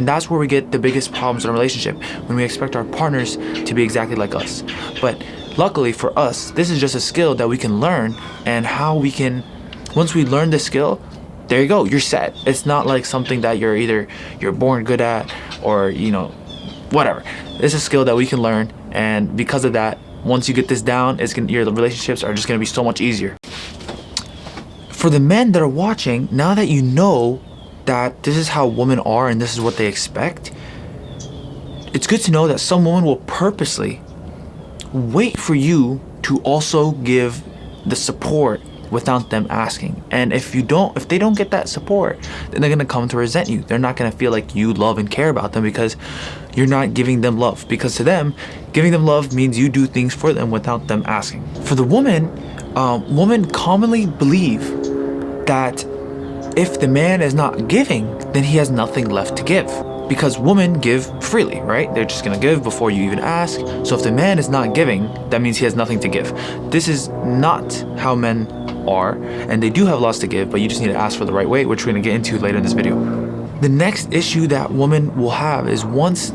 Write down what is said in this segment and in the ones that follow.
And that's where we get the biggest problems in a relationship, when we expect our partners to be exactly like us. But luckily for us, this is just a skill that we can learn, and how we can, once we learn the skill, there you go, you're set. It's not like something that you're born good at, or whatever. It's a skill that we can learn, and because of that, once you get this down, your relationships are just gonna be so much easier. For the men that are watching, now that you know that this is how women are and this is what they expect, it's good to know that some women will purposely wait for you to also give the support without them asking. And if they don't get that support, then they're gonna come to resent you. They're not gonna feel like you love and care about them, because you're not giving them love. Because to them, giving them love means you do things for them without them asking. For the woman, women commonly believe that if the man is not giving, then he has nothing left to give. Because women give freely, right? They're just gonna give before you even ask. So if the man is not giving, that means he has nothing to give. This is not how men are, and they do have lots to give, but you just need to ask for the right way, which we're gonna get into later in this video. The next issue that women will have is, once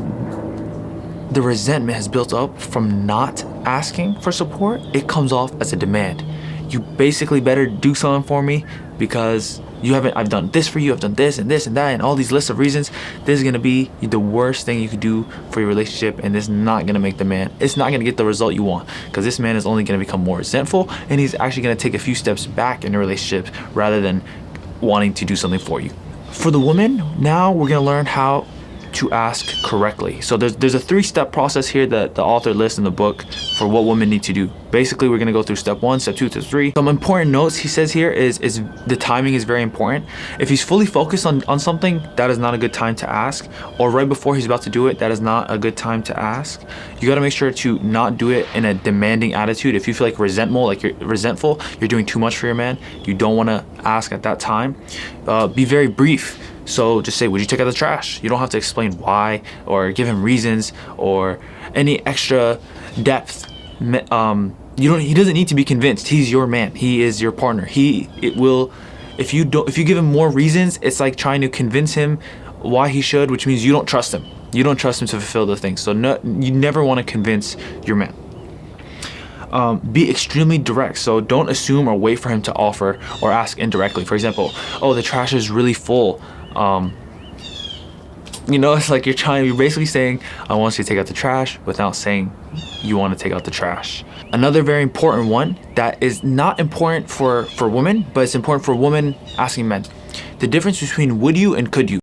the resentment has built up from not asking for support, it comes off as a demand. You basically better do something for me, because I've done this for you, I've done this and this and that, and all these lists of reasons. This is gonna be the worst thing you could do for your relationship, and it's not gonna make the man, it's not gonna get the result you want, because this man is only gonna become more resentful, and he's actually gonna take a few steps back in a relationship rather than wanting to do something for you. For the woman, now we're gonna learn how to ask correctly. So there's a 3-step process here that the author lists in the book for what women need to do. Basically, we're gonna go through step 1, step 2, step 3. Some important notes he says here is the timing is very important. If he's fully focused on something, that is not a good time to ask. Or right before he's about to do it, that is not a good time to ask. You gotta make sure to not do it in a demanding attitude. If you feel like you're resentful, you're doing too much for your man, you don't wanna ask at that time. Be very brief. So just say, would you take out the trash? You don't have to explain why, or give him reasons, or any extra depth. He doesn't need to be convinced. He's your man. He is your partner. If you give him more reasons, it's like trying to convince him why he should, which means you don't trust him. You don't trust him to fulfill the things. So you never want to convince your man. Be extremely direct. So don't assume or wait for him to offer or ask indirectly. For example, oh, the trash is really full. It's like you're basically saying, I want you to take out the trash, without saying you want to take out the trash. Another very important one that is not important for women, but it's important for women asking men. The difference between would you and could you.